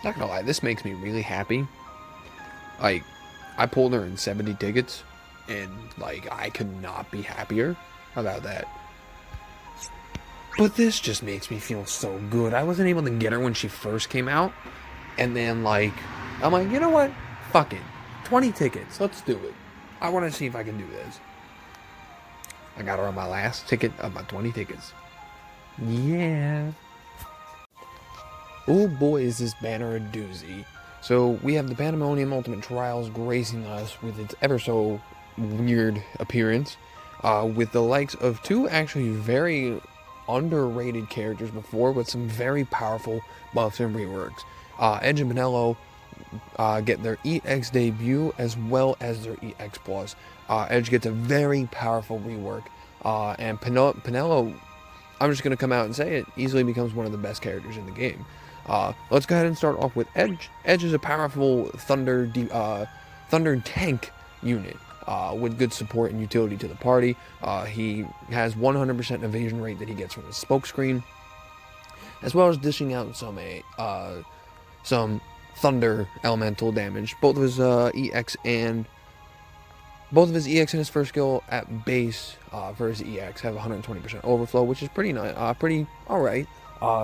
Not gonna lie, this makes me really happy. Like, I pulled her in 70 tickets, and, like, I could not be happier about that. But this just makes me feel so good. I wasn't able to get her when she first came out, and then, like, I'm like, you know what? Fuck it. 20 tickets, let's do it. I want to see if I can do this. I got her on my last ticket of my 20 tickets. Yeah. Oh boy, is this banner a doozy. So we have the Pandemonium Ultimate Trials gracing us with its ever so weird appearance, with the likes of two actually very underrated characters before, with some very powerful buffs and reworks. Edge and Penelo get their EX debut as well as their EX Plus. Edge gets a very powerful rework, and Penelo, I'm just going to come out and say it, easily becomes one of the best characters in the game. Let's go ahead and start off with Edge. Edge is a powerful thunder tank unit with good support and utility to the party. He has 100% evasion rate that he gets from his smoke screen, as well as dishing out some thunder elemental damage. Both of his EX and his first skill at base for his EX have 120% overflow, which is pretty nice, pretty alright.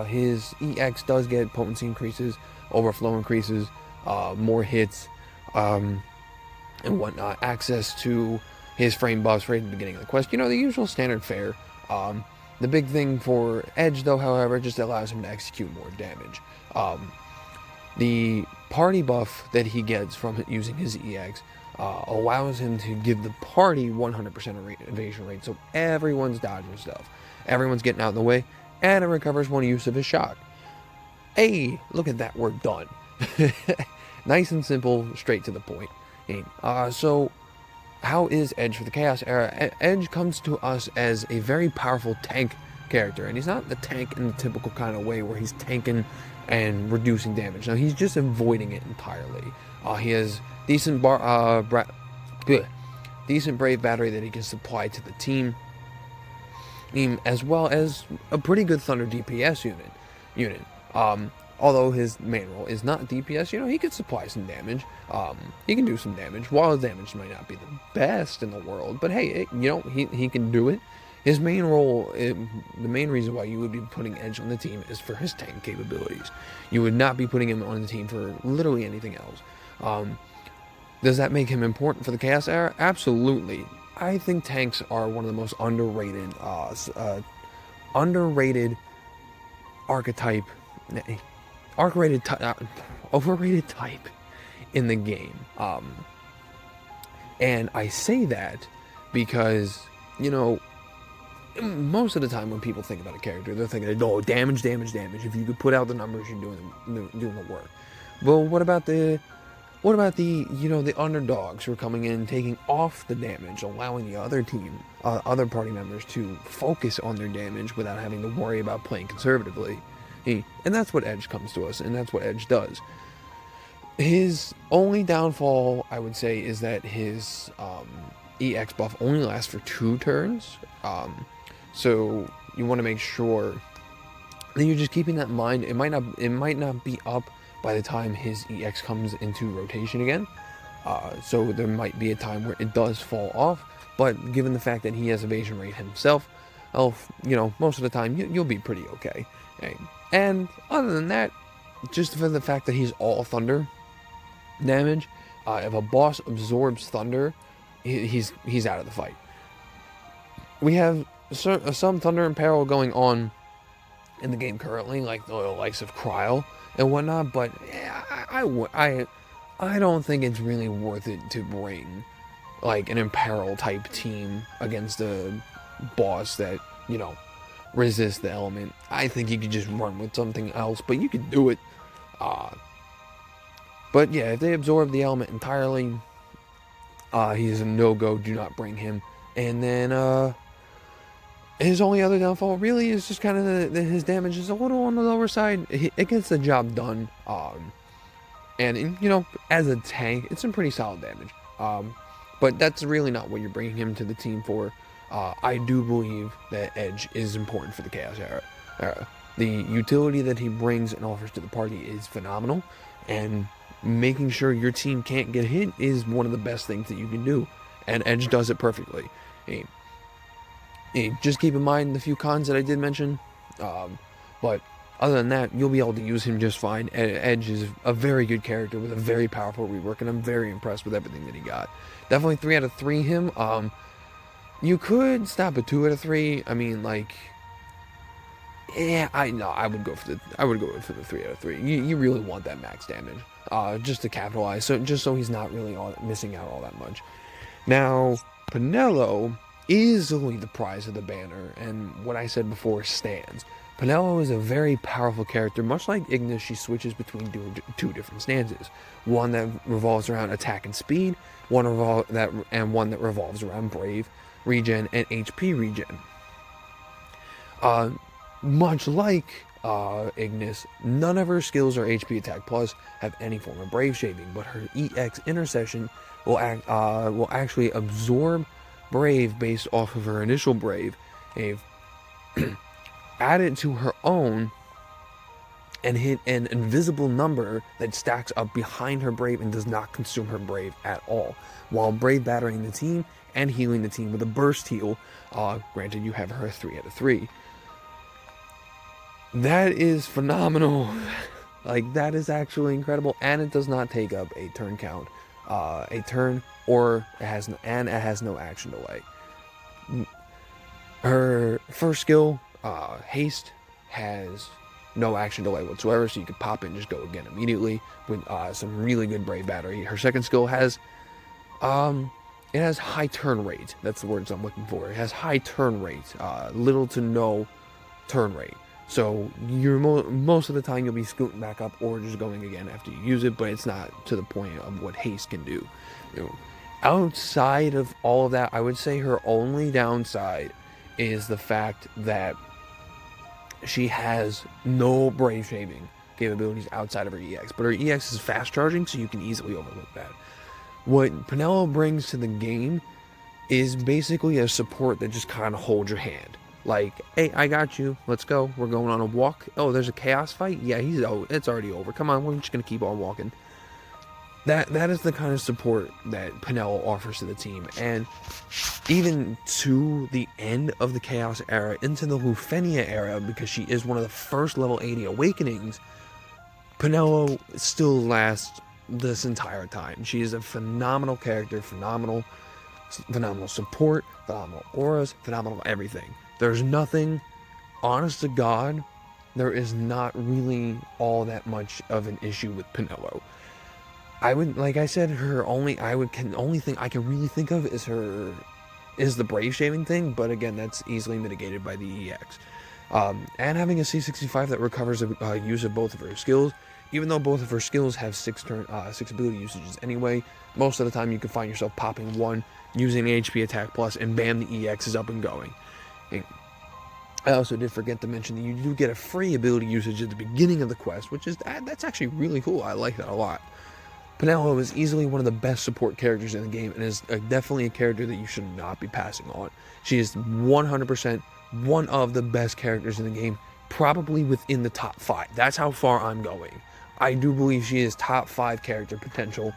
His EX does get potency increases, overflow increases, more hits, and whatnot. Access to his frame buffs right at the beginning of the quest. You know, the usual standard fare. The big thing for Edge, though, however, just allows him to execute more damage. The party buff that he gets from using his EX allows him to give the party 100% evasion rate, so everyone's dodging stuff. Everyone's getting out of the way, and it recovers one use of his shock. Hey, look at that, we're done. Nice and simple, straight to the point. So, how is Edge for the Chaos Era? Edge comes to us as a very powerful tank character, and he's not the tank in the typical kind of way where he's tanking and reducing damage. No, he's just avoiding it entirely. He has decent brave battery that he can supply to the team, as well as a pretty good thunder DPS unit. Although his main role is not DPS, you know, he can supply some damage. He can do some damage. While his damage might not be the best in the world, but hey, he can do it. His main role, the main reason why you would be putting Edge on the team is for his tank capabilities. You would not be putting him on the team for literally anything else. Does that make him important for the Chaos Era? Absolutely. I think tanks are one of the most underrated archetype, overrated type in the game. And I say that because, you know, most of the time when people think about a character, they're thinking, oh, damage. If you could put out the numbers, you're doing the work. Well, what about the the underdogs who are coming in and taking off the damage, allowing the other party members to focus on their damage without having to worry about playing conservatively? And that's what Edge comes to us, and that's what Edge does. His only downfall, I would say, is that his EX buff only lasts for 2 turns. So you want to make sure that you're just keeping that in mind. It might not be up by the time his EX comes into rotation again. So there might be a time where it does fall off. But given the fact that he has evasion rate himself, most of the time you'll be pretty okay. And other than that, just for the fact that he's all thunder damage, if a boss absorbs thunder, he's out of the fight. We have some thunder and peril going on in the game currently, like the likes of Cryle and whatnot, but I don't think it's really worth it to bring like an imperil type team against a boss that, resists the element. I think you could just run with something else, but you could do it. But yeah, if they absorb the element entirely, he's a no-go. Do not bring him. And then his only other downfall really is just kind of his damage is a little on the lower side. It gets the job done. And as a tank, it's some pretty solid damage. But that's really not what you're bringing him to the team for. I do believe that Edge is important for the Chaos Era. The utility that he brings and offers to the party is phenomenal, and making sure your team can't get hit is one of the best things that you can do, and Edge does it perfectly. Just keep in mind the few cons that I did mention, but other than that, you'll be able to use him just fine. Edge is a very good character with a very powerful rework, and I'm very impressed with everything that he got. Definitely 3 out of 3 him. You could stop at 2 out of 3. I mean, like, yeah, I would go for the 3 out of 3. You really want that max damage, just to capitalize, so he's not really missing out all that much. Now, Penelo is only the prize of the banner, and what I said before stands. Penelo is a very powerful character. Much like Ignis, she switches between two different stances. One that revolves around attack and speed, one that revolves around Brave, regen, and HP regen. Much like Ignis, none of her skills or HP attack plus have any form of Brave shaving, but her EX intercession will actually absorb Brave based off of her initial Brave, add it to her own, and hit an invisible number that stacks up behind her Brave and does not consume her Brave at all, while Brave battering the team and healing the team with a burst heal. Granted, you have her 3 out of 3. That is phenomenal. Like, that is actually incredible, and it does not take up a turn count, or it has no action delay. Her first skill, Haste, has no action delay whatsoever, so you can pop in and just go again immediately with some really good Brave battery. Her second skill has high turn rate. That's the words I'm looking for. It has high turn rate, little to no turn rate. So you're most of the time you'll be scooting back up or just going again after you use it, but it's not to the point of what Haste can do. Outside of all of that, I would say her only downside is the fact that she has no Brave shaving capabilities outside of her EX, but her EX is fast charging, so you can easily overlook that. What Penelo brings to the game is basically a support that just kind of holds your hand. Like, hey, I got you. Let's go. We're going on a walk. Oh, there's a chaos fight? Yeah, it's already over. Come on, we're just going to keep on walking. That is the kind of support that Penelo offers to the team. And even to the end of the Chaos era, into the Lufenia era, because she is one of the first level 80 awakenings, Penelo still lasts this entire time. She is a phenomenal character, phenomenal support, phenomenal auras, phenomenal everything. There's nothing, honest to God, there is not really all that much of an issue with Penelo. I would, like I said, the only thing I can really think of is the Brave shaving thing, but again, that's easily mitigated by the EX. And having a C65 that recovers use of both of her skills, even though both of her skills have 6 ability usages anyway, most of the time you can find yourself popping one, using HP attack plus, and bam, the EX is up and going. And I also did forget to mention that you do get a free ability usage at the beginning of the quest, which is that's actually really cool. I like that a lot. Penelo is easily one of the best support characters in the game, and is definitely a character that you should not be passing on. She is 100% one of the best characters in the game, probably within the top 5. That's how far I'm going. I do believe she is top 5 character potential,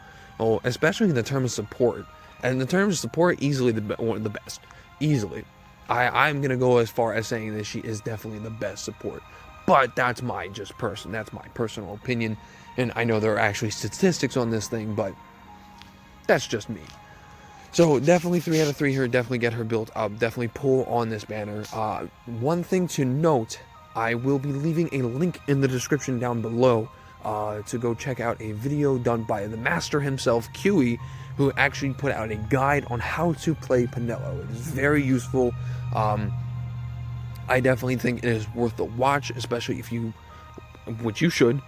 especially in the terms of support. And in the terms of support, easily one of the best. Easily. I'm going to go as far as saying that she is definitely the best support. But that's my personal opinion. And I know there are actually statistics on this thing, but that's just me. So definitely 3 out of 3 here. Definitely get her built up. Definitely pull on this banner. One thing to note, I will be leaving a link in the description down below to go check out a video done by the master himself, Quiwies, who actually put out a guide on how to play Penelo. It is very useful. I definitely think it is worth the watch, especially which you should,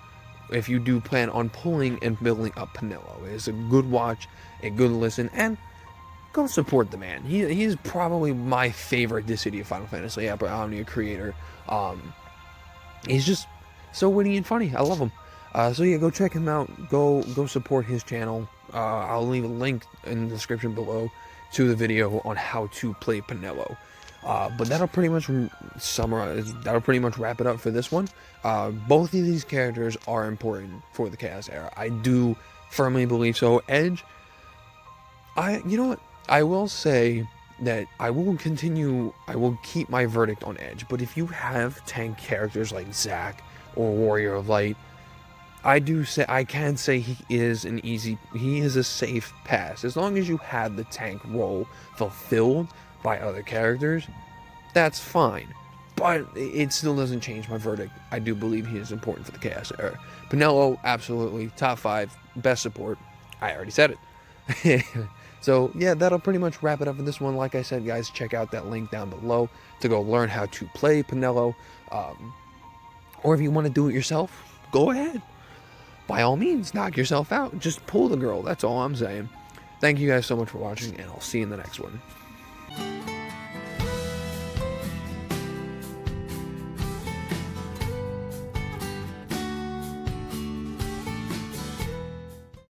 if you do plan on pulling and building up Penelo. It is a good watch, a good listen, and go support the man. He is probably my favorite Dissidia Final Fantasy Omnia creator. He's just so witty and funny. I love him. So yeah, go check him out. Go support his channel. I'll leave a link in the description below to the video on how to play Penelo. But that'll pretty much summarize. That'll pretty much wrap it up for this one. Both of these characters are important for the Chaos Era. I do firmly believe so. Edge, you know what? I will say that I will keep my verdict on Edge. But if you have tank characters like Zack or Warrior of Light, I can say he is a safe pass. As long as you have the tank role fulfilled by other characters, that's fine. But it still doesn't change my verdict. I do believe he is important for the Chaos Era. Penelo, absolutely, top 5, best support. I already said it. So, yeah, that'll pretty much wrap it up for this one. Like I said, guys, check out that link down below to go learn how to play Penelo. Or if you want to do it yourself, go ahead. By all means, knock yourself out. Just pull the girl. That's all I'm saying. Thank you guys so much for watching, and I'll see you in the next one.